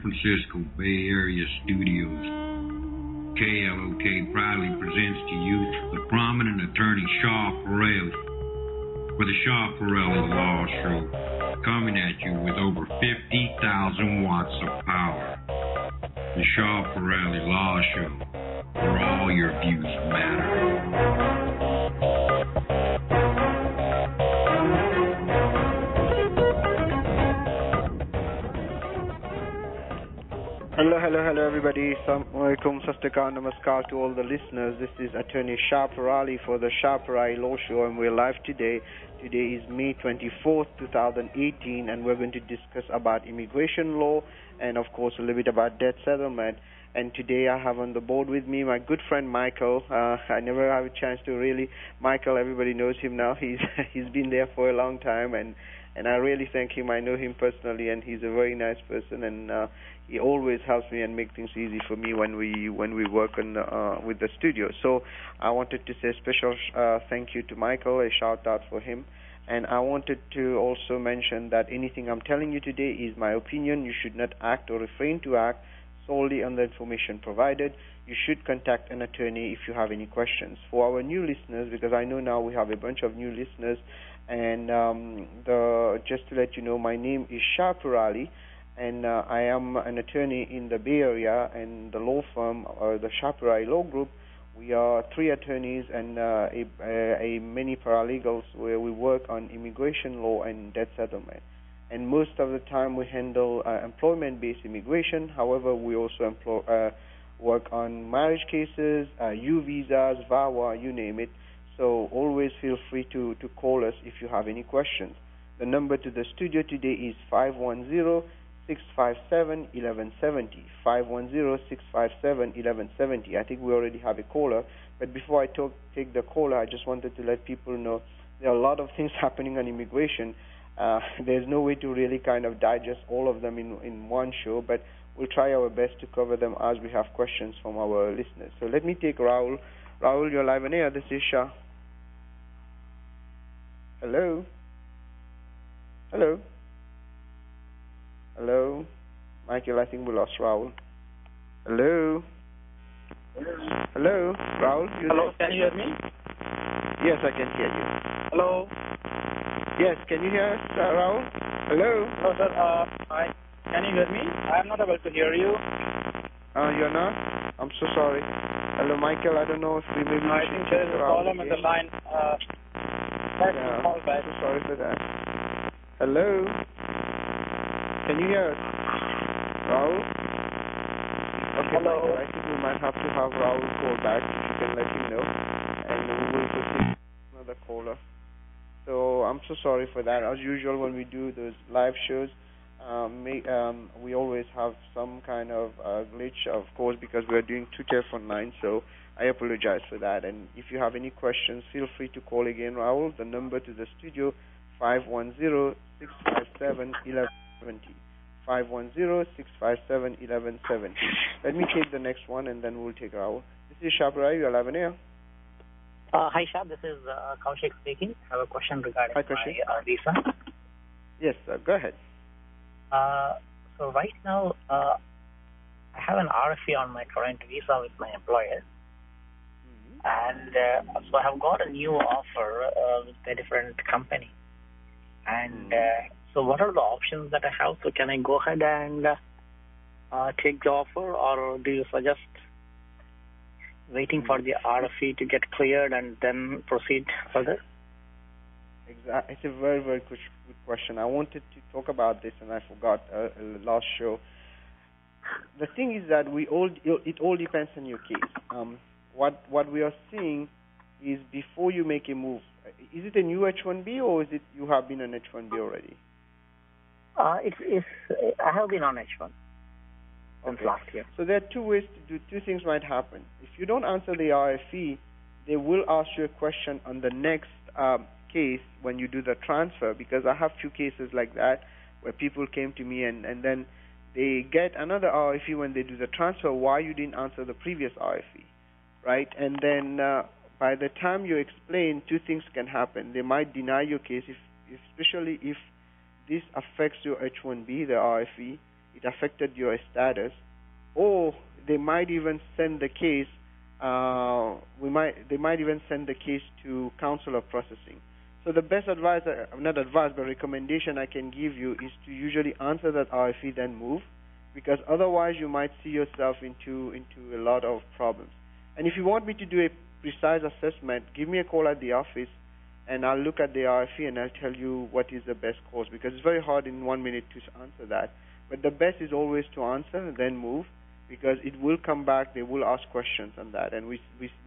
Francisco Bay Area studios, KLOK proudly presents to you the prominent attorney Shaw Parole for the Shaw Parole Law Show, coming at you with over 50,000 watts of power. The Shaw Parole Law Show, where all your views matter. Hello everybody. Assalamu alaikum, Sastakar, Namaskar to all the listeners. This is Attorney Shah Parole for the Shah Parole Law Show, and we're live today. Today is May 24th, 2018, and we're going to discuss about immigration law and, of course, a little bit about debt settlement. And today I have on the board with me my good friend Michael. I never have a chance to really... Michael, everybody knows him now. He's been there for a long time, and I really thank him. I know him personally, and he's a very nice person, and he always helps me and makes things easy for me when we work on with the studio. So I wanted to say a special thank you to Michael, a shout out for him. And I wanted to also mention that anything I'm telling you today is my opinion. You should not act or refrain to act solely on the information provided. You should contact an attorney if you have any questions. For our new listeners, because I know now we have a bunch of new listeners, and just to let you know, my name is Shah Parole, and I am an attorney in the Bay Area, and the law firm, the Shah Parole Law Group. We are 3 attorneys and many paralegals where we work on immigration law and debt settlement. And most of the time we handle employment-based immigration. However, we also work on marriage cases, U visas, VAWA, you name it. So always feel free to call us if you have any questions. The number to the studio today is 510-657-1170, 510-657-1170. I think we already have a caller, but before I take the caller, I just wanted to let people know there are a lot of things happening on immigration. There's no way to really kind of digest all of them in one show, but we'll try our best to cover them as we have questions from our listeners. So let me take Raul. Raul, you're live on air. This is Shah. Hello? Hello? Hello? Michael, I think we lost Raul. Hello? Hello? Raul? Hello, can you hear me? Yes, I can hear you. Hello? Yes, can you hear us, Raul? Hello? Hello, sir. Can you hear me? I am not able to hear you. You're not? I'm so sorry. Hello, Michael. I don't know if we maybe... I think there is a problem with the line. Yeah, call back. I'm so sorry for that. Hello? Can you hear us? Raul? Okay, Hello? Michael, I think we might have to have Raul call back if you can let him know. And we will proceed with another caller. So I'm so sorry for that. As usual, when we do those live shows, we always have some kind of glitch, of course, because we're doing 2 telephone lines, so I apologize for that. And if you have any questions, feel free to call again, Raul. The number to the studio, 510-657-1170. 510-657-1170. Let me take the next one, and then we'll take Raul. This is Shah Parole. You're live on air. Hi, Shah. This is Kaushik speaking. I have a question regarding my visa. Yes, go ahead. So right now, I have an RFE on my current visa with my employer. And so I have got a new offer with a different company. And so what are the options that I have? So can I go ahead and take the offer, or do you suggest waiting for the RFE to get cleared and then proceed further? Exactly. It's a very, very good question. I wanted to talk about this, and I forgot last show. The thing is that it all depends on your case. What we are seeing is before you make a move, is it a new H-1B, or is it you have been on H-1B already? I have been on H-1 since last year. So there are 2 ways to do. 2 things might happen. If you don't answer the RFE, they will ask you a question on the next case when you do the transfer, because I have 2 cases like that where people came to me and then they get another RFE when they do the transfer. Why you didn't answer the previous RFE, right? And then by the time you explain, 2 things can happen. They might deny your case, especially if this affects your H-1B, the RFE. it affected your status, or they might even send the case. They might even send the case to consular processing. So the best advice, not advice, but recommendation I can give you is to usually answer that RFE, then move, because otherwise you might see yourself into a lot of problems. And if you want me to do a precise assessment, give me a call at the office, and I'll look at the RFE and I'll tell you what is the best course, because it's very hard in 1 minute to answer that. But the best is always to answer, then move, because it will come back, they will ask questions on that, and we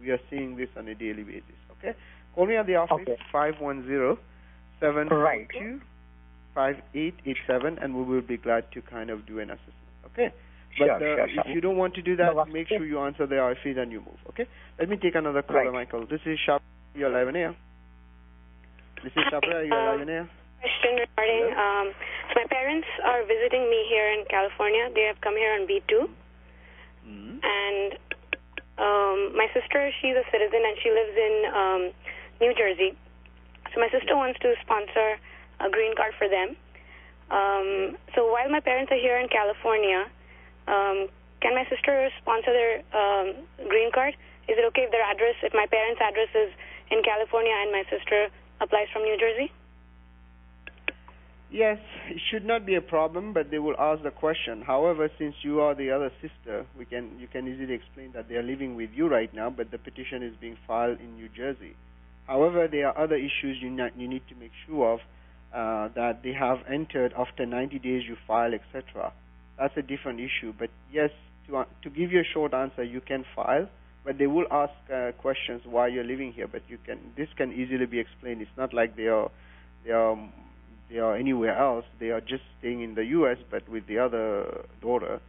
are seeing this on a daily basis, okay? Call me at the office, 510-742-5887, and we will be glad to kind of do an assessment, okay? But if you don't want to do that, make sure you answer the RFE, then you move, okay? Let me take another caller, Michael. This is Shab. You're live on air. This is Shabra. You're live on air. Question regarding, so my parents are visiting me here in California. They have come here on B2. And my sister, she's a citizen, and she lives in New Jersey. So my sister wants to sponsor a green card for them. So while my parents are here in California, can my sister sponsor their green card? Is it okay if if my parents' address is in California and my sister applies from New Jersey? Yes, it should not be a problem, but they will ask the question. However, since you are the other sister, you can easily explain that they are living with you right now, but the petition is being filed in New Jersey. However, there are other issues you need to make sure of, that they have entered after 90 days you file, etc. That's a different issue. But yes, to give you a short answer, you can file, but they will ask questions why you're living here. But this can easily be explained. It's not like they are anywhere else. They are just staying in the U.S., but with the other daughter.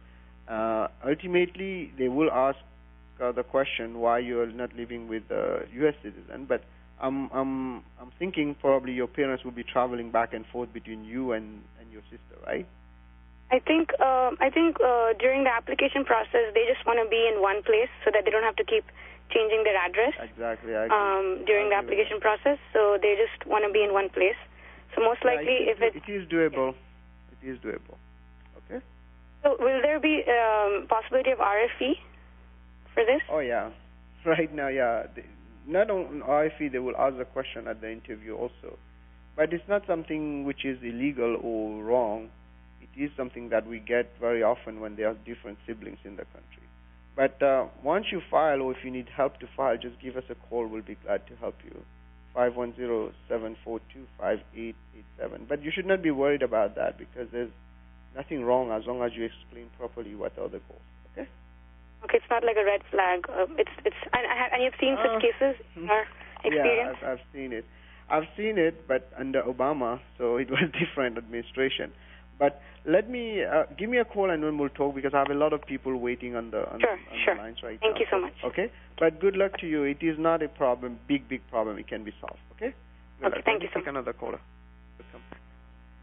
Ultimately, they will ask the question why you're not living with a U.S. citizen. But I'm thinking probably your parents will be traveling back and forth between you and your sister, right? I think during the application process, they just want to be in one place so that they don't have to keep changing their address. Exactly. I agree. During the application process, so they just want to be in one place. So most likely, it is doable. It is doable. Okay. So will there be possibility of RFE for this? Oh yeah. Right now, yeah. Not on RFE, they will ask the question at the interview also, but it's not something which is illegal or wrong. It is something that we get very often when there are different siblings in the country. But once you file, or if you need help to file, just give us a call. We'll be glad to help you. 510-742-5887. But you should not be worried about that, because there's nothing wrong as long as you explain properly what are the goals. Okay? Okay, it's not like a red flag. And you've seen such cases in our experience? Yeah, I've seen it. I've seen it, but under Obama, so it was different administration. But let me give me a call and then we'll talk, because I have a lot of people waiting on the lines right now. Thank you so much. Okay, but good luck to you. It is not a problem, big problem. It can be solved. Okay. Okay. Thank you so much. Take another caller.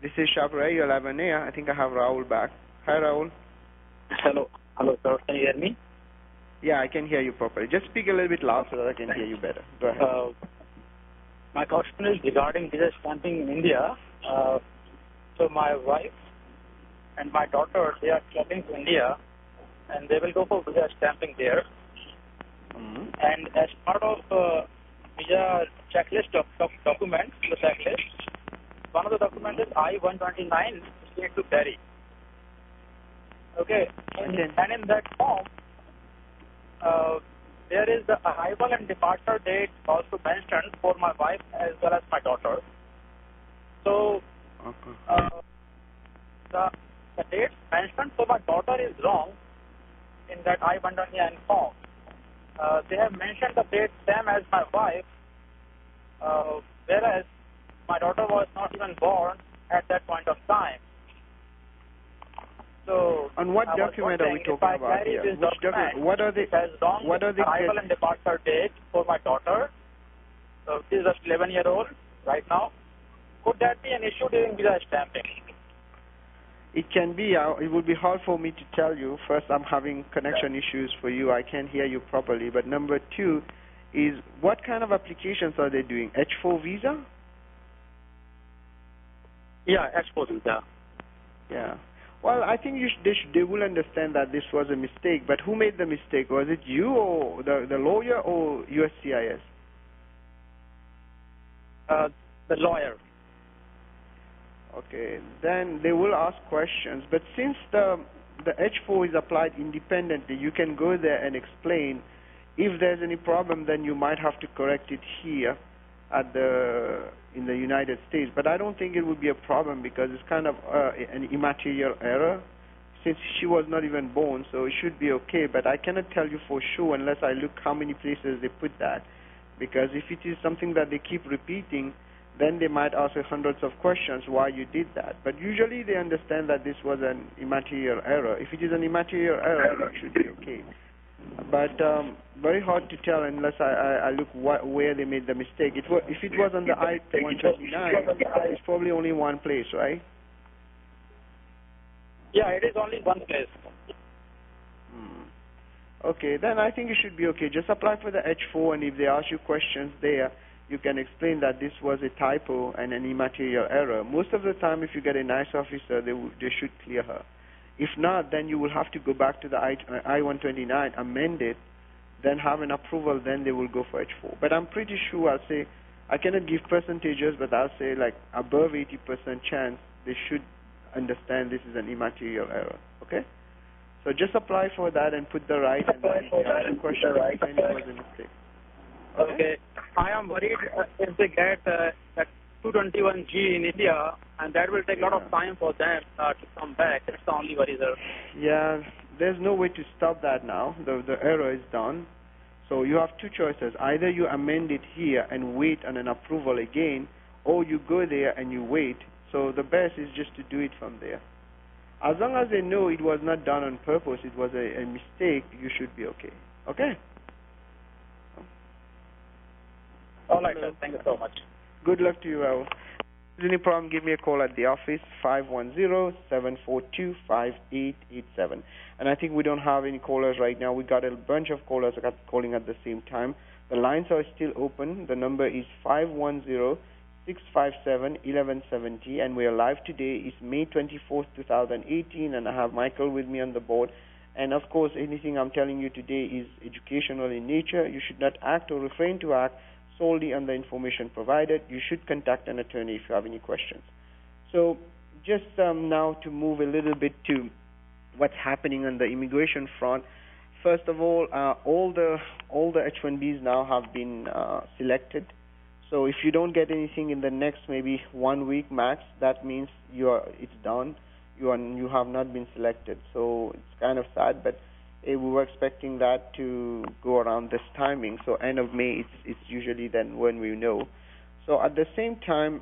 This is Shabra. You're live on air. I think I have Rahul back. Hi, Rahul. Hello, sir. Can you hear me? Yeah, I can hear you properly. Just speak a little bit loud so that I can hear you better. Go ahead. My question is regarding visa stamping in India. So my wife and my daughter, they are traveling to India, and they will go for visa stamping there. And as part of visa checklist of documents, the checklist, one of the documents is I-129, state to carry. Okay. And in that form, there is the arrival and departure date also mentioned for my wife as well as my daughter. So the date mentioned for my daughter is wrong in that I-129 form. They have mentioned the date same as my wife, whereas my daughter was not even born at that point of time. So, on what document are we talking about here? Which document? What are the arrival and departure date for my daughter? So she is just 11-year-old right now. Could that be an issue during visa stamping? It can be. It would be hard for me to tell you. First, I'm having connection issues for you. I can't hear you properly. But number two is, what kind of applications are they doing? H4 visa? Yeah, H4 visa. Yeah. Well, I think they will understand that this was a mistake. But who made the mistake? Was it you or the lawyer or USCIS? The lawyer. Okay, then they will ask questions. But since the H4 is applied independently, you can go there and explain. If there's any problem, then you might have to correct it here in the United States. But I don't think it would be a problem because it's kind of an immaterial error since she was not even born, so it should be okay. But I cannot tell you for sure unless I look how many places they put that, because if it is something that they keep repeating, then they might ask you hundreds of questions why you did that. But usually they understand that this was an immaterial error. If it is an immaterial error, it should be okay. But very hard to tell unless I look where they made the mistake. If it was on the I-139, it's probably only one place, right? Yeah, it is only one place. Okay, then I think you should be okay. Just apply for the H4, and if they ask you questions there, you can explain that this was a typo and an immaterial error. Most of the time, if you get a nice officer, they should clear her. If not, then you will have to go back to the I-129, amend it, then have an approval, then they will go for H4. But I'm pretty sure, I'll say, I cannot give percentages, but I'll say like above 80% chance they should understand this is an immaterial error. Okay? So just apply for that and put the right, and then ask the question if any was a mistake. Okay. I am worried if they get that 221G in India, and that will take a lot of time for them to come back. That's the only worry, sir. Yeah, there's no way to stop that now. The error is done. So you have two choices. Either you amend it here and wait on an approval again, or you go there and you wait. So the best is just to do it from there. As long as they know it was not done on purpose, it was a mistake, you should be okay. Okay? All right, sir. Thank you so much. Good luck to you, Raul. If there's any problem, give me a call at the office, 510-742-5887. And I think we don't have any callers right now. We got a bunch of callers calling at the same time. The lines are still open. The number is 510-657-1170, and we are live today. It's May 24th, 2018, and I have Michael with me on the board. And, of course, anything I'm telling you today is educational in nature. You should not act or refrain to act solely on the information provided. You should contact an attorney if you have any questions. So just now to move a little bit to what's happening on the immigration front. First of all the H-1Bs now have been selected. So if you don't get anything in the next maybe 1 week max, that means it's done. You have not been selected. So it's kind of sad, but we were expecting that to go around this timing. So end of May, it's usually then when we know. So at the same time,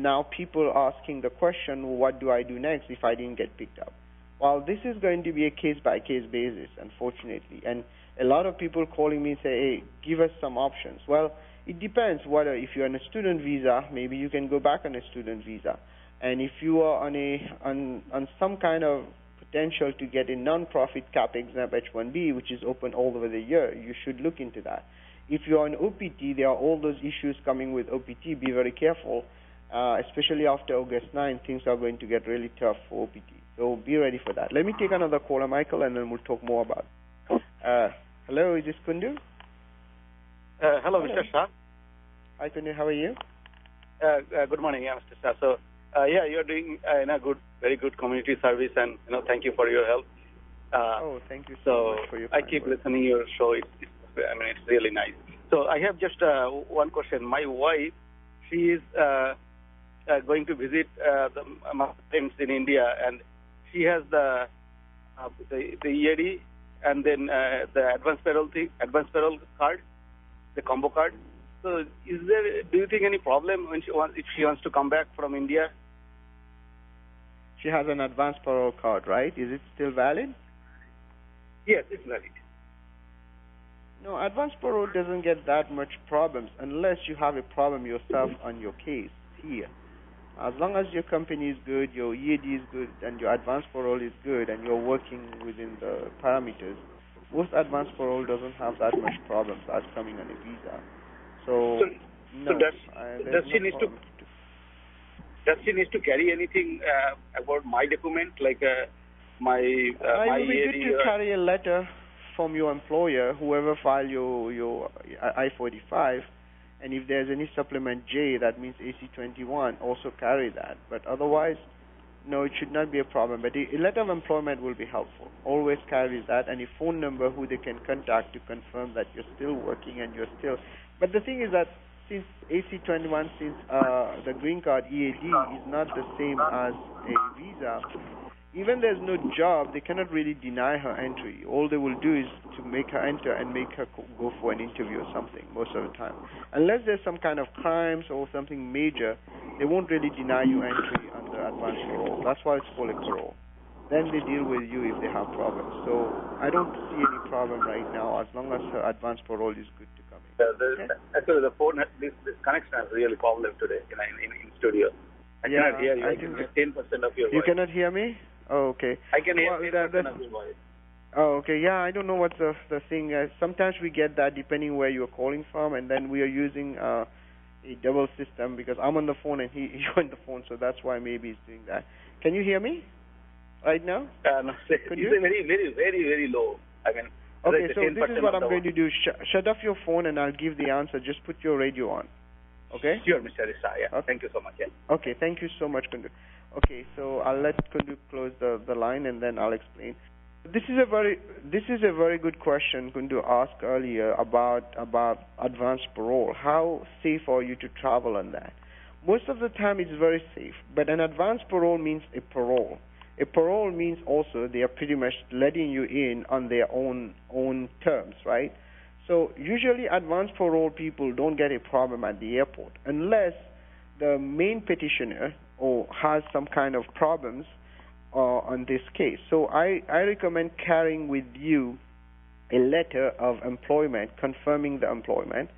now people are asking the question, what do I do next if I didn't get picked up? Well, this is going to be a case-by-case basis, unfortunately. And a lot of people calling me and say, hey, give us some options. Well, it depends. If you're on a student visa, maybe you can go back on a student visa. And if you are on some kind of potential to get a non-profit cap exempt H-1B, which is open all over the year, you should look into that. If you're on OPT, there are all those issues coming with OPT. Be very careful, especially after August 9, things are going to get really tough for OPT. So be ready for that. Let me take another caller, Michael, and then we'll talk more about it. Hello, is this Kundu? Hello, Mr. Shah. Hi, Kundu. How are you? Good morning, Mr. Shah. So, you're doing very good community service, and thank you for your help. Thank you so much for your I keep listening to your show. It's really nice. So I have just one question. My wife, she is going to visit my friends in India, and she has the EAD and then the advance parole card, the combo card. So do you think any problem if she wants to come back from India? She has an advance parole card, right? Is it still valid? Yes, it's valid. No, advance parole doesn't get that much problems unless you have a problem yourself on your case here. As long as your company is good, your EAD is good, and your advance parole is good, and you're working within the parameters, most advance parole doesn't have that much problems as coming on a visa. So does she need to carry anything about my document, like my it would be good to carry a letter from your employer, whoever filed your I-45, and if there's any supplement J, that means AC-21, also carry that. But otherwise, no, it should not be a problem. But a letter of employment will be helpful. Always carry that, and a phone number who they can contact to confirm that you're still working and you're still. But the thing is that since AC-21, since the green card EAD is not the same as a visa, even there's no job, they cannot really deny her entry. All they will do is to make her enter and make her go for an interview or something most of the time. Unless there's some kind of crimes or something major, they won't really deny you entry under advance parole. That's why it's called a parole. Then they deal with you if they have problems. So I don't see any problem right now as long as her advance parole is good to come in. Okay? Actually, the phone, this connection has really problem today in studio. I cannot hear you. I can hear 10% of your voice. You cannot hear me? Oh, okay. I can hear 10% of your voice. Oh, okay. Yeah, I don't know what's the thing. Sometimes we get that depending where you're calling from, and then we are using a double system because I'm on the phone and you're on the phone, so that's why maybe he's doing that. Can you hear me right now? No, it's very, very, very, very low. I mean, okay, so this is what I'm going to do. Shut off your phone and I'll give the answer. Just put your radio on. Okay? Sure, Mr. Risa. Yeah. Okay. Thank you so much. Yeah. Okay, thank you so much, Kundu. Okay, so I'll let Kundu close the line and then I'll explain. This is a very good question Kundu asked earlier about advanced parole. How safe are you to travel on that? Most of the time it's very safe, but an advanced parole means a parole. A parole means also they are pretty much letting you in on their own terms, right? So usually advanced parole people don't get a problem at the airport unless the main petitioner or has some kind of problems on this case. So I recommend carrying with you a letter of employment confirming the employment,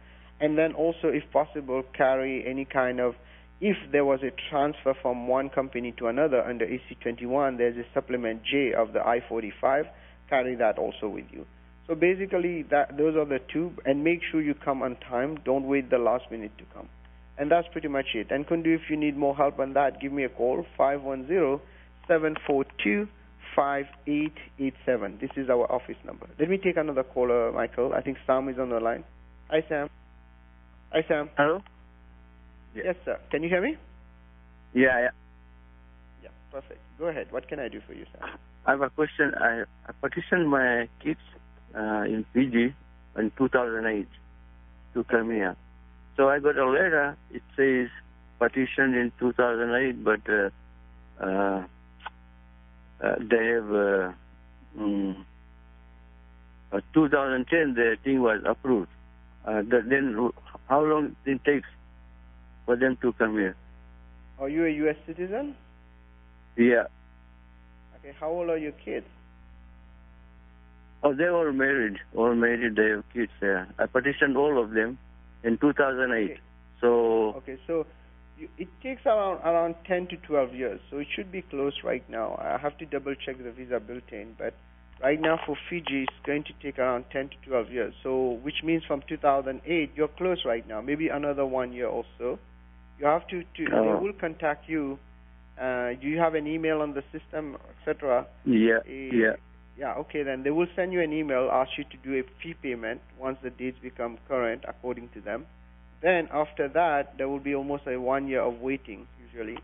and then also if possible carry any kind of, if there was a transfer from one company to another under AC-21, there's a supplement J of the I-45, carry that also with you. So basically those are the two, and make sure you come on time. Don't wait the last minute to come. And that's pretty much it. And Kundu, if you need more help on that, give me a call, 510-742-5887. This is our office number. Let me take another caller, Michael. I think Sam is on the line. Hi, Sam. Hi, Sam. Hello? Yeah. Yes, sir. Can you hear me? Yeah. Yeah, perfect. Go ahead. What can I do for you, Sam? I have a question. I petitioned my kids in Fiji in 2008 to come here. So I got a letter. It says petition in 2008, but they have 2010 the thing was approved. Then how long it takes for them to come here? Are you a U.S. citizen? Yeah. Okay. How old are your kids? Oh, they're all married. They have kids there. I petitioned all of them in 2008. Okay. So it takes around 10 to 12 years. So it should be close right now. I have to double check the visa bulletin, but right now for Fiji it's going to take around 10 to 12 years. So which means from 2008 you're close right now. Maybe another 1 year or so. You have to they will contact you. Do you have an email on the system, etc.? Yeah. Yeah, okay, then they will send you an email, ask you to do a fee payment once the dates become current according to them. Then after that, there will be almost a 1 year of waiting usually.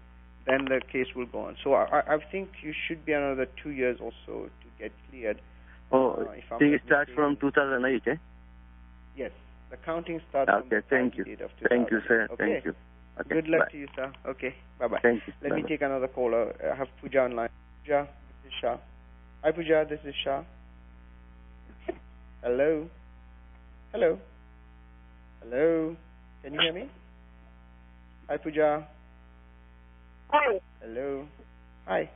Then the case will go on. So I think you should be another 2 years or so to get cleared. It starts from 2008, eh? Yes, the counting starts from the thank you. date of 2008. Thank you, sir. Okay. Thank you. Okay, good luck bye. to you, sir. Okay, bye-bye. Thank you. Let me take another caller. I have Pooja online. Pooja, this is Shah. Hi, Pooja, this is Shah. Hello? Hello? Hello? Can you hear me? Hi, Pooja. Hi. Hello? Hi.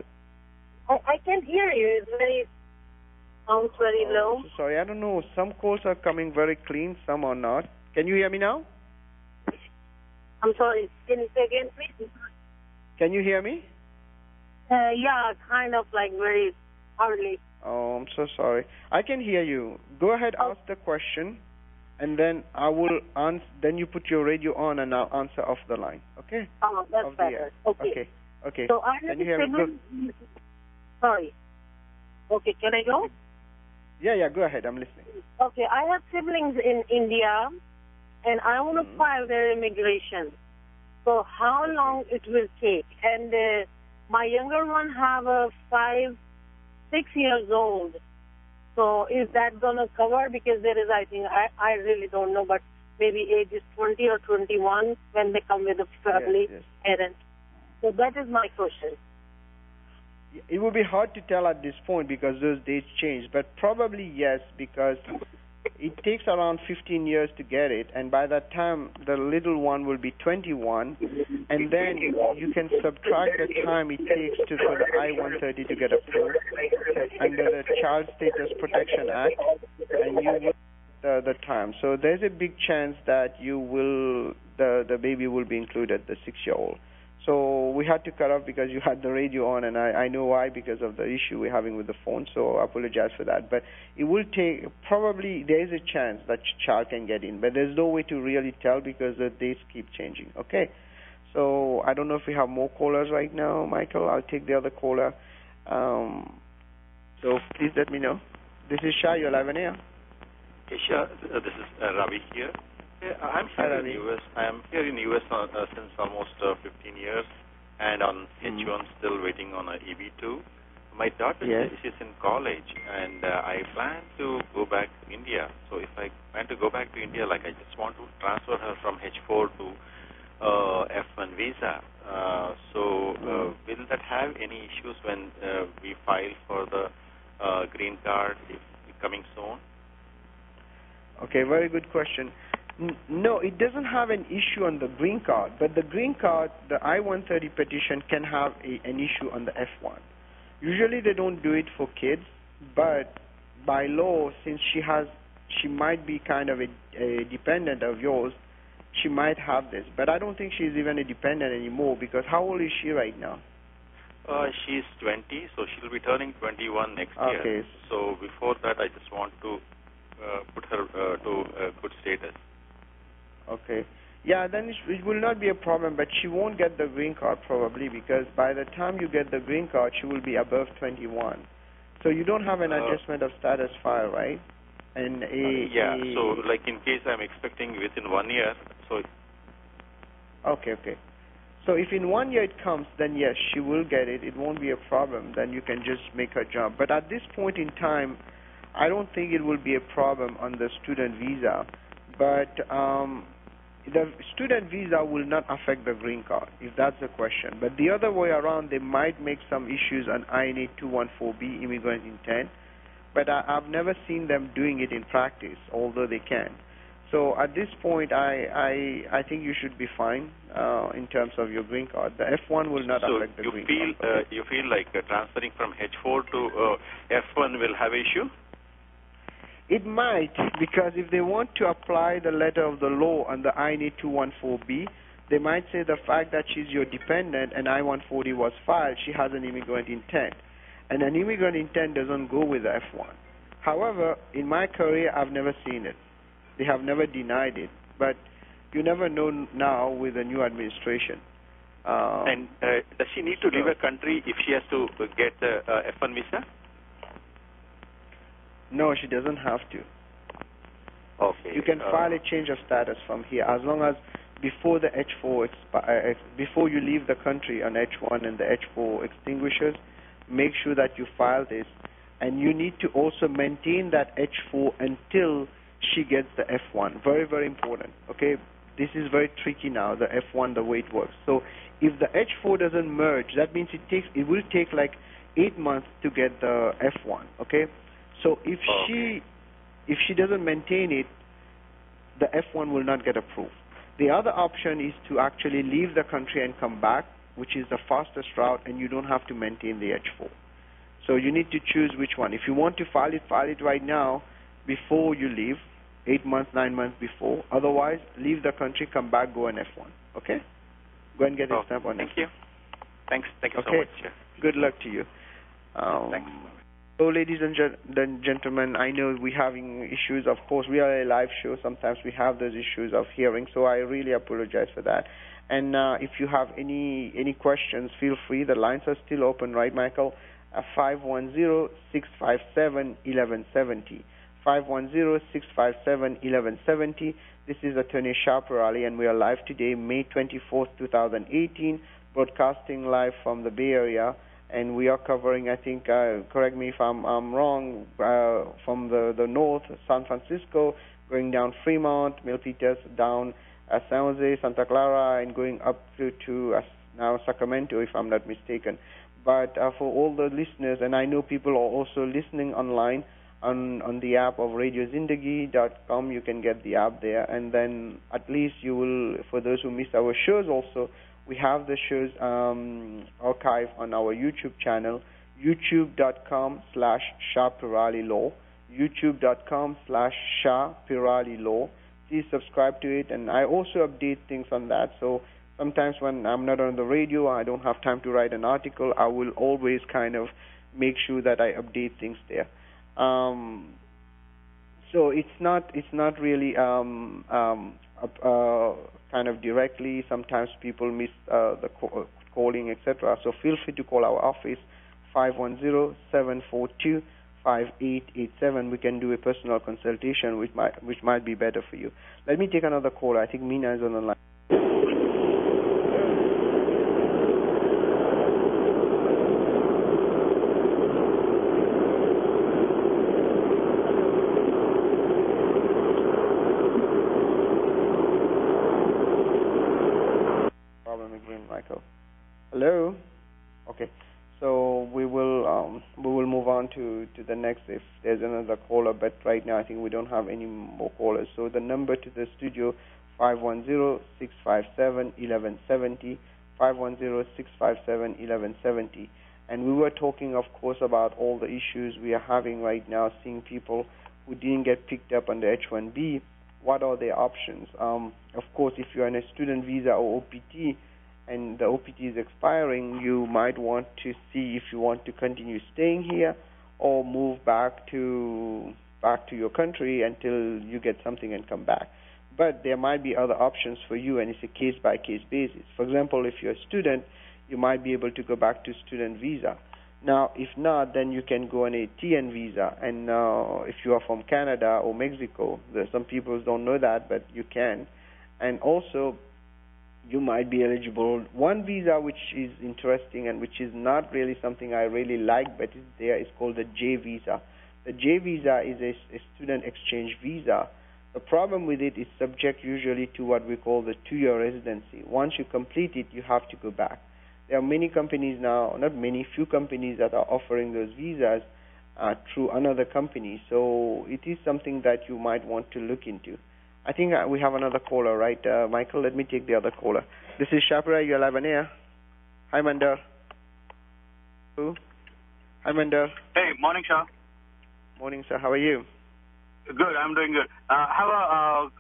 I can't hear you. Sounds very low. So sorry, I don't know. Some calls are coming very clean, some are not. Can you hear me now? I'm sorry. Can you say again, please? Can you hear me? Yeah, kind of like very hardly. Oh, I'm so sorry. I can hear you. Go ahead, ask the question, and then I will answer. Then you put your radio on, and I'll answer off the line. Okay? Oh, that's better. Okay. Okay. So I have can you hear me? Sorry. Okay, can I go? Yeah, go ahead. I'm listening. Okay, I have siblings in India, and I want to file their immigration. So how long it will take? And my younger one have a 6 years old. So is that going to cover? Because there is, I think, I really don't know, but maybe age is 20 or 21 when they come with a family parent. So that is my question. It would be hard to tell at this point because those dates change, but probably yes, because it takes around 15 years to get it, and by that time the little one will be 21, and then you can subtract the time it takes for the I-130 to get approved under the Child Status Protection Act, and you will the time. So there's a big chance that the baby will be included, the 6-year-old. So we had to cut off because you had the radio on, and I know why, because of the issue we're having with the phone, so I apologize for that. But it will take, probably there is a chance that child can get in, but there's no way to really tell because the dates keep changing, okay? So I don't know if we have more callers right now, Michael. I'll take the other caller. So please let me know. This is Shah, you're live on air. Hey, Shah, this is Ravi here. I'm here in the U.S. I'm here in the U.S. Since almost 15 years, and on H1 still waiting on a Eb2. My daughter she's in college, and I plan to go back to India. So if I plan to go back to India, like I just want to transfer her from H4 to F1 visa. Will that have any issues when we file for the green card coming soon? Okay, very good question. No, it doesn't have an issue on the green card, but the green card, the I-130 petition can have an issue on the F1. Usually they don't do it for kids, but by law, since she might be kind of a dependent of yours, she might have this. But I don't think she's even a dependent anymore, because how old is she right now? She's 20, so she'll be turning 21 next year. Okay. So before that, I just want to put her to good status. Okay. Yeah, then it will not be a problem, but she won't get the green card probably, because by the time you get the green card, she will be above 21. So you don't have an adjustment of status file, right? And so like in case I'm expecting within 1 year, so... Okay. So if in 1 year it comes, then yes, she will get it. It won't be a problem. Then you can just make her jump. But at this point in time, I don't think it will be a problem on the student visa. But the student visa will not affect the green card, if that's the question. But the other way around, they might make some issues on I-214B, immigrant intent. But I've never seen them doing it in practice, although they can. So at this point, I think you should be fine in terms of your green card. The F1 will not affect the green card. You feel like transferring from H4 to F1 will have issue? It might, because if they want to apply the letter of the law on the I-214B, they might say the fact that she's your dependent and I-140 was filed, she has an immigrant intent. And an immigrant intent doesn't go with the F1. However, in my career, I've never seen it. They have never denied it. But you never know now with the new administration. And does she need to leave a country if she has to get the F1 visa? No, she doesn't have to. Okay. You can file a change of status from here, as long as before the H4 before you leave the country on H1 and the H4 extinguishes, make sure that you file this, and you need to also maintain that H4 until she gets the F1. Very, very important. Okay, this is very tricky now. The F1, the way it works. So if the H4 doesn't merge, that means it will take like 8 months to get the F1. Okay. So if she doesn't maintain it, the F1 will not get approved. The other option is to actually leave the country and come back, which is the fastest route, and you don't have to maintain the H4. So you need to choose which one. If you want to file it right now before you leave, 8 months, 9 months before. Otherwise, leave the country, come back, go on F1. Okay? Go and get a stamp on Thank F1. you. Thanks so much. Sir. Good luck to you. Thanks. So, ladies and gentlemen, I know we're having issues. Of course, we are a live show. Sometimes we have those issues of hearing, so I really apologize for that. And if you have any questions, feel free. The lines are still open, right, Michael? 510-657-1170. 510-657-1170. This is Attorney Shah Parole, and we are live today, May 24th, 2018, broadcasting live from the Bay Area, and we are covering, I think, correct me if I'm wrong, from the north, San Francisco, going down Fremont, Milpitas, down San Jose, Santa Clara, and going up to now Sacramento, if I'm not mistaken. But for all the listeners, and I know people are also listening online on the app of radiozindagi.com, you can get the app there, and then at least you will, for those who missed our shows also, we have the shows archived on our YouTube channel, youtube.com/ShahParale youtube.com/ShahParale. Please subscribe to it, and I also update things on that. So sometimes when I'm not on the radio, I don't have time to write an article, I will always kind of make sure that I update things there. So it's not really kind of directly. Sometimes people miss the calling, etc. So feel free to call our office, 510-742-5887. We can do a personal consultation, which might be better for you. Let me take another caller. I think Mina is on the line. Hello. Okay, so we will move on to the next if there's another caller. But right now, I think we don't have any more callers. So the number to the studio, 510-657-1170, 510-657-1170. And we were talking, of course, about all the issues we are having right now, seeing people who didn't get picked up on the H-1B. What are their options? Of course, if you're on a student visa or OPT, and the OPT is expiring, you might want to see if you want to continue staying here or move back to your country until you get something and come back. But there might be other options for you, and it's a case-by-case basis. For example, if you're a student, you might be able to go back to student visa. Now, if not, then you can go on a TN visa. And if you are from Canada or Mexico, some people don't know that, but you can. And also, you might be eligible. One visa which is interesting and which is not really something I really like, but is called the J visa. The J visa is a student exchange visa. The problem with it is subject usually to what we call the 2-year residency. Once you complete it, you have to go back. There are many companies now, not many, few companies that are offering those visas through another company. So it is something that you might want to look into. I think we have another caller, right, Michael? Let me take the other caller. This is Shapira. You're live on air. Hi, Mandar. Who? Hi, Mandar. Hey, morning, Shah. Morning, sir. How are you? Good. I'm doing good. I have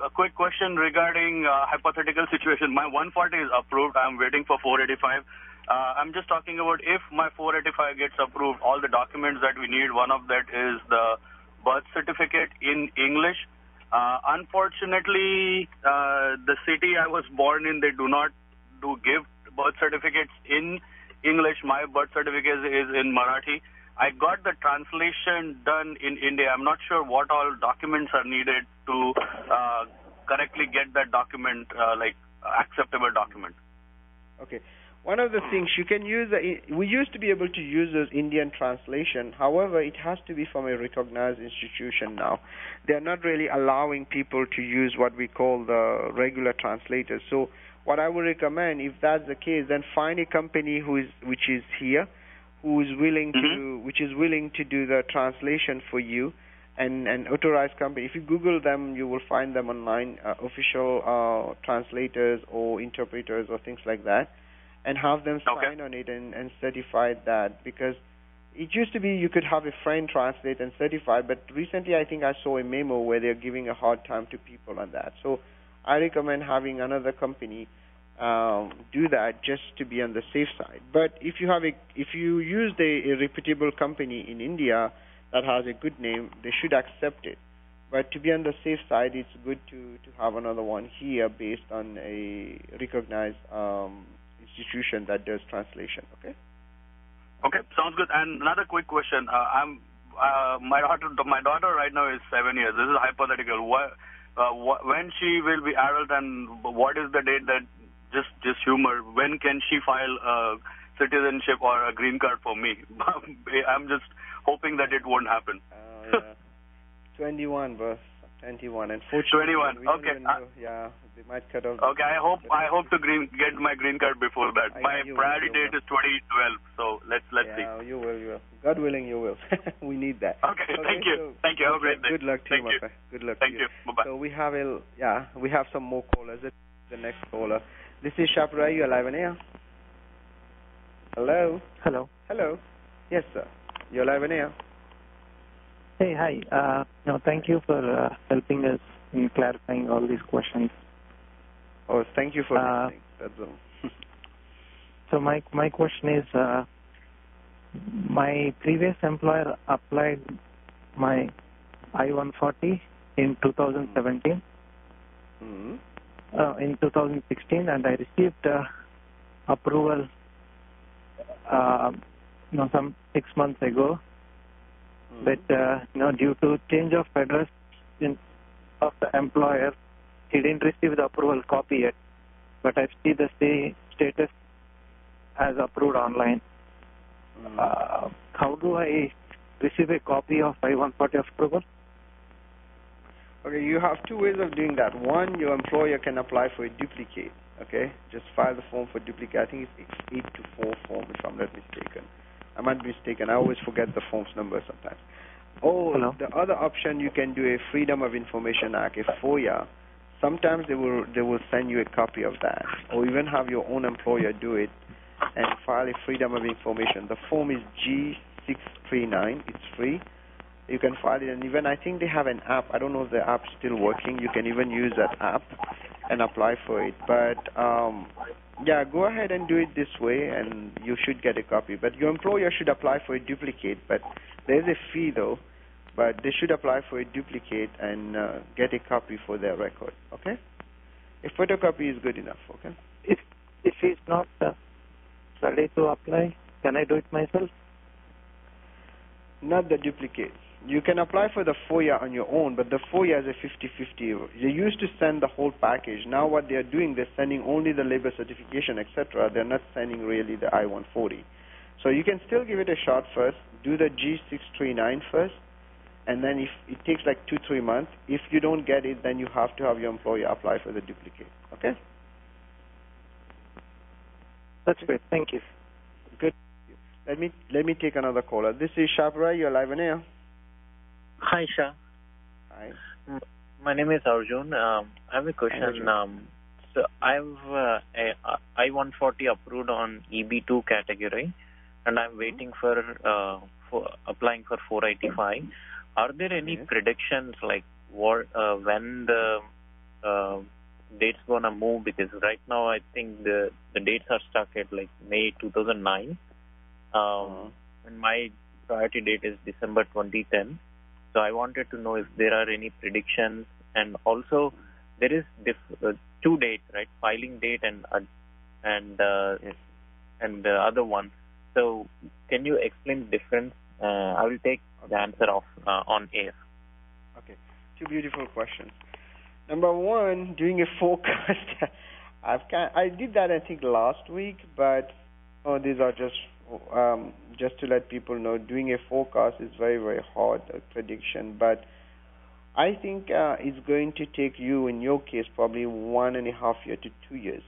a quick question regarding hypothetical situation. My 140 is approved. I'm waiting for 485. I'm just talking about if my 485 gets approved, all the documents that we need, one of that is the birth certificate in English. Unfortunately, the city I was born in, they do not give birth certificates in English. My birth certificate is in Marathi. I got the translation done in India. I'm not sure what all documents are needed to correctly get that document, acceptable document. Okay. One of the things you can use, we used to be able to use those Indian translation. However, it has to be from a recognized institution now. They're not really allowing people to use what we call the regular translators. So what I would recommend, if that's the case, then find a company which is here, who is willing to do the translation for you, and an authorized company. If you Google them, you will find them online, official translators or interpreters or things like that. And have them sign on it and certify that, because it used to be you could have a friend translate and certify, but recently I think I saw a memo where they're giving a hard time to people on that. So I recommend having another company do that just to be on the safe side. But if you used a reputable company in India that has a good name, they should accept it. But to be on the safe side, it's good to have another one here based on a recognized institution that does translation. Okay. Okay, sounds good. And another quick question. My daughter right now is 7 years. This is hypothetical. When she will be adult, and what is the date that just humor? When can she file a citizenship or a green card for me? I'm just hoping that it won't happen. Yeah. 21, bro. 21. And 21. Okay. Yeah, they might cut off. Okay, I hope to get my green card before that. My priority date is 2012. So let's see. Yeah, you will. God willing, you will. We need that. Okay, thank you. So thank you. Have a great day. Good luck to you, my friend. Good luck to you. Thank you. Bye-bye. So we have some more callers. The next caller. This is Shapra. You're live on air. Hello. Hello. Yes, sir. You're live on air. Hey, hi. Thank you for helping us in clarifying all these questions. Oh, thank you for listening. That's all. So my question is, my previous employer applied my I-140 in 2017, in 2016, and I received approval some 6 months ago. But due to change of address of the employer, he didn't receive the approval copy yet. But I see the status as approved online. How do I receive a copy of I-140 approval? Okay, you have two ways of doing that. One, your employer can apply for a duplicate. Okay, just file the form for duplicate. I think it's 824 form, if I'm not mistaken. I might be mistaken. I always forget the form's number sometimes. Hello? The other option, you can do a Freedom of Information Act, a FOIA. Sometimes they will send you a copy of that, or even have your own employer do it and file a Freedom of Information. The form is G639. It's free. You can file it, and even I think they have an app. I don't know if the app's still working. You can even use that app and apply for it. But yeah, go ahead and do it this way, and you should get a copy. But your employer should apply for a duplicate. But there's a fee, though. But they should apply for a duplicate and get a copy for their record. Okay? A photocopy is good enough. Okay? If he's not ready to apply, can I do it myself? Not the duplicate. You can apply for the FOIA on your own, but the FOIA is a 50-50. They used to send the whole package. Now what they're doing, they're sending only the labor certification, etc. They're not sending really the I-140. So you can still give it a shot first. Do the G639 first, and then if it takes like 2-3 months, if you don't get it, then you have to have your employer apply for the duplicate. Okay? That's great. Thank you. Good. Let me take another caller. This is Shapra. You're live on air. Hi, Shah. Hi. My name is Arjun. I have a question. So I have I-140 approved on Eb2 category, and I'm waiting for applying for 485. Are there any predictions like when the date's gonna move? Because right now I think the dates are stuck at like May 2009, and my priority date is December 2010. So I wanted to know if there are any predictions, and also there is two dates, right? Filing date and the other one. So can you explain the difference? I will take the answer on air. Okay, two beautiful questions. Number one, doing a forecast. I did that I think last week, but these are just to let people know, doing a forecast is very, very hard, a prediction. But I think it's going to take you, in your case, probably 1.5 years to 2 years,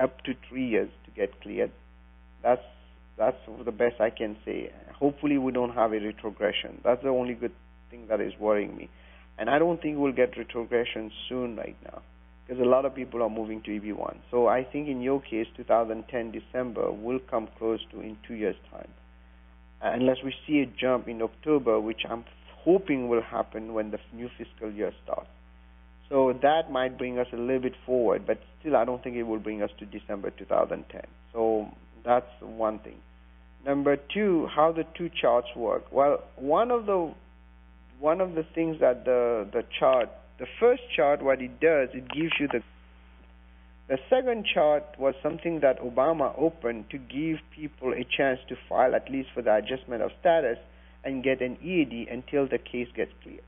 up to 3 years to get cleared. That's the best I can say. Hopefully we don't have a retrogression. That's the only good thing that is worrying me. And I don't think we'll get retrogression soon right now, because a lot of people are moving to Eb1. So I think in your case, 2010 December will come close to in 2 years' time. Unless we see a jump in October, which I'm hoping will happen when the new fiscal year starts. So that might bring us a little bit forward, but still I don't think it will bring us to December 2010. So that's one thing. Number two, how the two charts work. Well, one of the things that the chart, the first chart, what it does, it gives you the The second chart was something that Obama opened to give people a chance to file at least for the adjustment of status and get an EAD until the case gets cleared.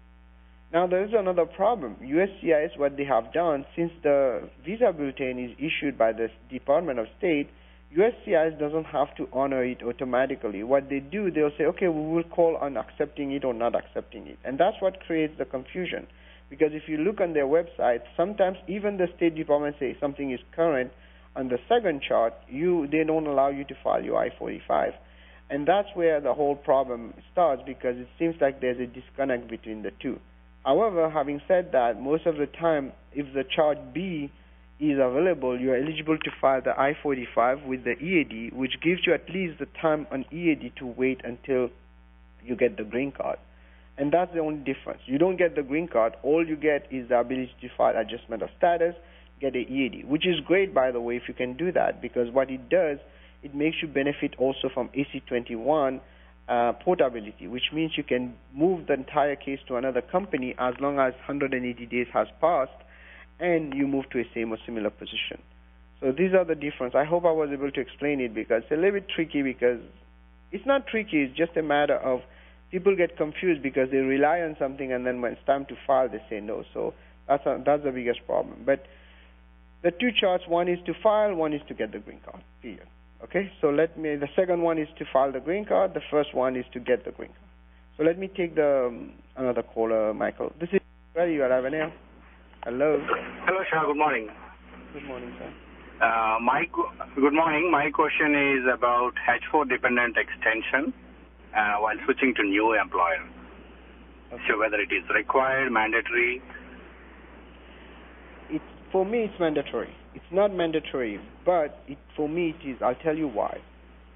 Now there is another problem. USCIS, what they have done, since the visa bulletin is issued by the Department of State, USCIS doesn't have to honor it automatically. What they do, they'll say, okay, we will call on accepting it or not accepting it. And that's what creates the confusion. Because if you look on their website, sometimes even the State Department says something is current. On the second chart, they don't allow you to file your I-45. And that's where the whole problem starts, because it seems like there's a disconnect between the two. However, having said that, most of the time, if the chart B is available, you are eligible to file the I-45 with the EAD, which gives you at least the time on EAD to wait until you get the green card. And that's the only difference. You don't get the green card. All you get is the ability to file adjustment of status, get an EAD, which is great, by the way, if you can do that, because what it does, it makes you benefit also from AC-21 portability, which means you can move the entire case to another company as long as 180 days has passed and you move to a same or similar position. So these are the difference. I hope I was able to explain it, because it's a little bit tricky, because it's not tricky, it's just a matter of people get confused because they rely on something and then when it's time to file they say no. So that's the biggest problem. But the two charts, one is to file, one is to get the green card, period. Okay, so the second one is to file the green card, the first one is to get the green card. So let me take another caller, Michael. This is where you are, Avenir. Hello. Hello, sir. Good morning. Good morning, sir. Good morning. My question is about H4 dependent extension while switching to new employer. Okay. So whether it is required, mandatory? For me, it's mandatory. It's not mandatory, but for me it is. I'll tell you why.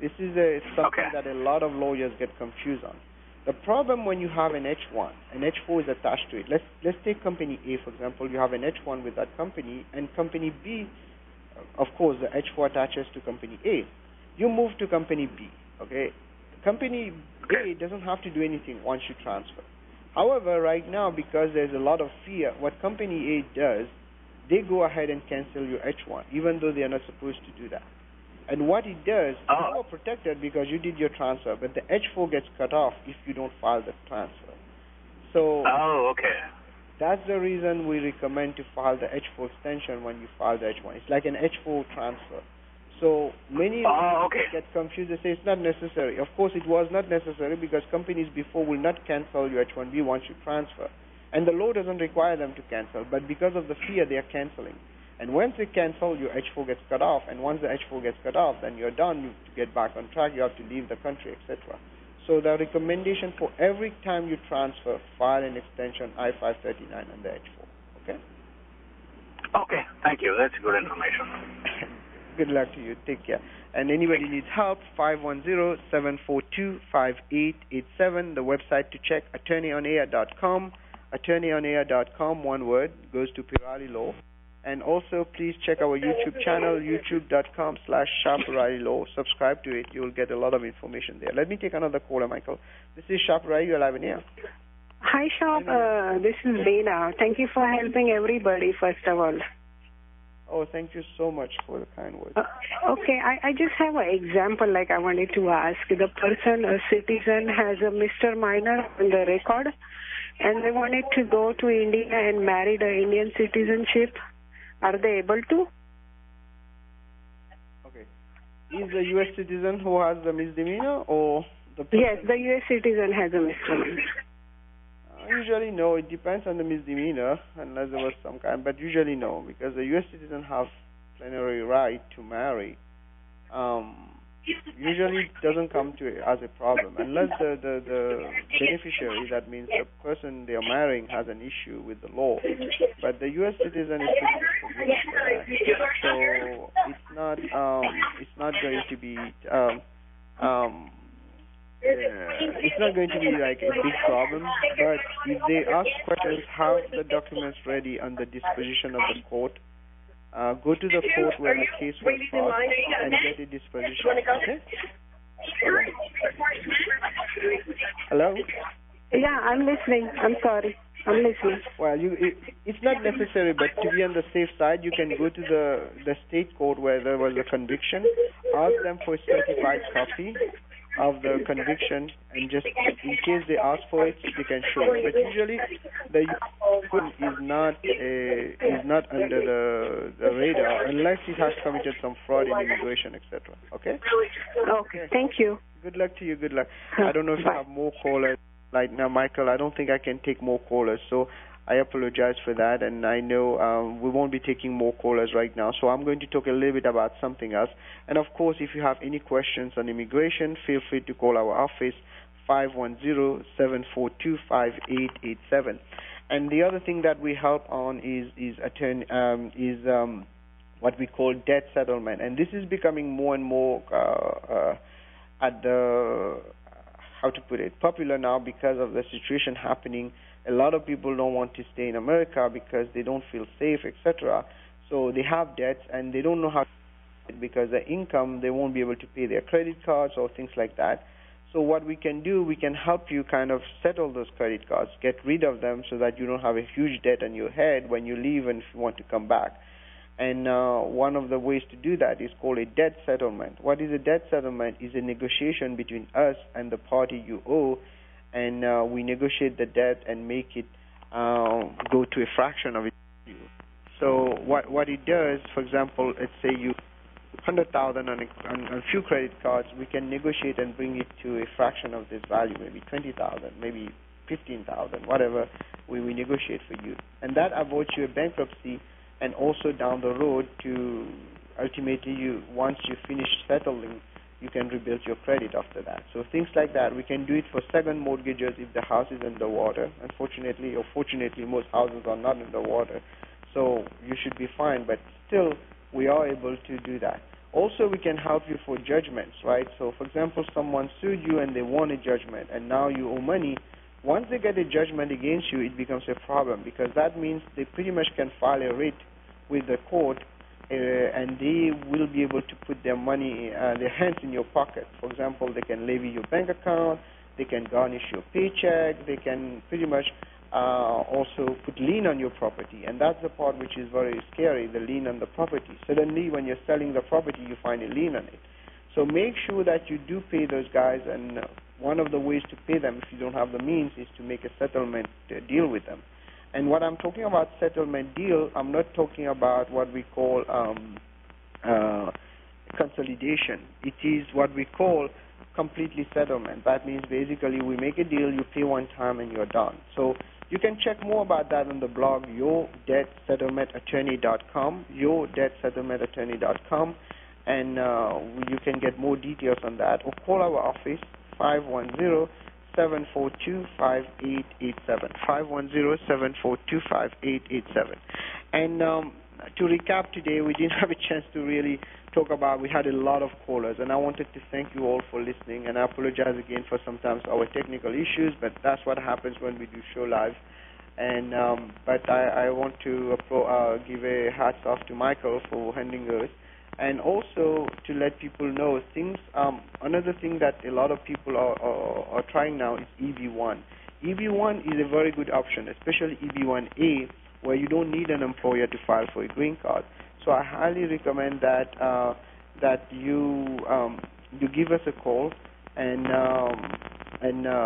This is something that a lot of lawyers get confused on. The problem when you have an H1, an H4 is attached to it. Let's take company A, for example. You have an H1 with that company, and company B, of course, the H4 attaches to company A. You move to company B, okay? Company A doesn't have to do anything once you transfer. However, right now, because there's a lot of fear, what company A does, they go ahead and cancel your H1, even though they are not supposed to do that. And what it does, you are protected because you did your transfer, but the H4 gets cut off if you don't file the transfer. So that's the reason we recommend to file the H4 extension when you file the H1. It's like an H4 transfer. So many get confused. They say it's not necessary. Of course, it was not necessary because companies before will not cancel your H1B once you transfer. And the law doesn't require them to cancel, but because of the fear, they are canceling. And once they cancel, your H4 gets cut off, and once the H4 gets cut off, then you're done. You have to get back on track. You have to leave the country, etc. So the recommendation for every time you transfer, file an extension I-539 and the H4. Okay? Okay, thank you. That's good information. Good luck to you. Take care. And anybody needs help, 510-742-5887. The website to check, attorneyonair.com. Attorneyonair.com, one word, goes to Parole Law. And also, please check our YouTube channel, youtube.com/Sharp Law. Subscribe to it. You will get a lot of information there. Let me take another caller, Michael. This is Sharp Rai. You're live in here. Hi, Sharp. This is Veena. Thank you for helping everybody, first of all. Oh, thank you so much for the kind words. Okay, I just have an example like I wanted to ask. The person, a citizen, has a Mr. Minor on the record, and they wanted to go to India and marry the Indian citizenship. Are they able to? Okay. Is the U.S. citizen who has the misdemeanor or the person? Yes, the U.S. citizen has a misdemeanor. Usually no. It depends on the misdemeanor, unless there was some kind. But usually no, because the U.S. citizen have plenary right to marry. Usually it doesn't come to as a problem, unless the beneficiary, that means the person they are marrying, has an issue with the law. But the U.S. citizen is pretty forgiving, so it's not going to be it's not going to be like a big problem. But if they ask questions, have the documents ready on the disposition of the court. Go to the court where the case was filed and get a disposition. Okay? Hello? Yeah, I'm listening. I'm sorry. I'm listening. Well, it's it's not necessary, but to be on the safe side, you can go to the state court where there was a conviction, ask them for a certified copy of the conviction, and just in case they ask for it, they can show it. But usually, the is not under the radar unless he has committed some fraud in immigration, etc. Okay. Okay. Thank you. Good luck to you. Good luck. I don't know if you have more callers right now, Michael. I don't think I can take more callers, so I apologize for that, and I know we won't be taking more callers right now, so I'm going to talk a little bit about something else. And, of course, if you have any questions on immigration, feel free to call our office, 510-742-5887. And the other thing that we help on is what we call debt settlement. And this is becoming more and more popular now because of the situation happening. A lot of people don't want to stay in America because they don't feel safe, etc. So they have debts and they don't know how to pay it because their income, they won't be able to pay their credit cards or things like that. So what we can do, we can help you kind of settle those credit cards, get rid of them so that you don't have a huge debt on your head when you leave and if you want to come back. And one of the ways to do that is called a debt settlement. What is a debt settlement? Is a negotiation between us and the party you owe, and we negotiate the debt and make it go to a fraction of it. So what it does, for example, let's say you 100,000 on a few credit cards, we can negotiate and bring it to a fraction of this value, maybe 20,000, maybe 15,000, whatever we negotiate for you, and that avoids you a bankruptcy. And also down the road to ultimately once you finish settling, you can rebuild your credit after that. So things like that, we can do it for second mortgages if the house is underwater. Unfortunately or fortunately, most houses are not underwater. So you should be fine, but still we are able to do that. Also, we can help you for judgments, right? So for example, someone sued you and they won a judgment and now you owe money. Once they get a judgment against you, it becomes a problem because that means they pretty much can file a writ with the court and they will be able to put their money, their hands in your pocket. For example, they can levy your bank account, they can garnish your paycheck, they can pretty much also put lien on your property. And that's the part which is very scary, the lien on the property. Suddenly, when you're selling the property, you find a lien on it. So make sure that you do pay those guys, and one of the ways to pay them if you don't have the means is to make a settlement deal with them. And what I'm talking about settlement deal, I'm not talking about what we call consolidation. It is what we call completely settlement. That means basically we make a deal, you pay one time and you're done. So you can check more about that on the blog, yourdebtsettlementattorney.com, yourdebtsettlementattorney.com, and you can get more details on that, or call our office, 510-742-5887, 510-742-5887. And to recap today, we didn't have a chance to really talk about, we had a lot of callers, and I wanted to thank you all for listening, and I apologize again for sometimes our technical issues, but that's what happens when we do show live. And but I want to give a hats off to Michael for handling those. And also to let people know things, another thing that a lot of people are trying now is Eb1. Eb1 is a very good option, especially Eb1A, where you don't need an employer to file for a green card. So I highly recommend that you give us a call, and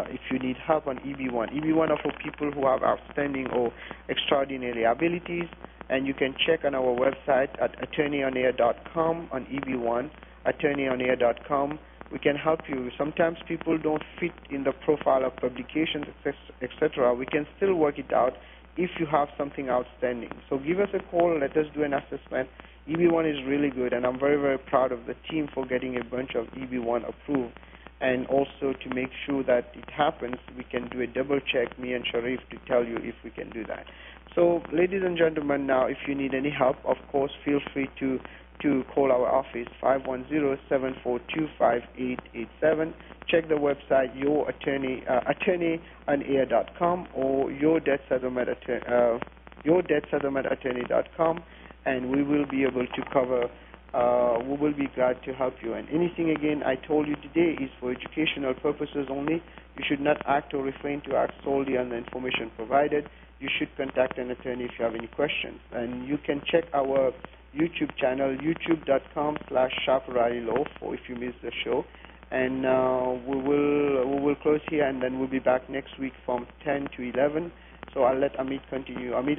if you need help on Eb1. Eb1 are for people who have outstanding or extraordinary abilities. And you can check on our website at attorneyonair.com on Eb1, attorneyonair.com. We can help you. Sometimes people don't fit in the profile of publications, etc. We can still work it out if you have something outstanding. So give us a call, let us do an assessment. Eb1 is really good, and I'm very, very proud of the team for getting a bunch of Eb1 approved. And also to make sure that it happens, we can do a double check, me and Sharif, to tell you if we can do that. So, ladies and gentlemen, now if you need any help, of course, feel free to call our office, 510-742-5887. Check the website, attorneyonair.com or yourdebtsettlementattorney.com, and we will be able to cover. We will be glad to help you. And anything, again, I told you today is for educational purposes only. You should not act or refrain to act solely on the information provided. you should contact an attorney if you have any questions. And you can check our YouTube channel, youtube.com/SharpRaliLaw, if you missed the show. And we will close here, and then we'll be back next week from 10 to 11. So I'll let Amit continue. Amit,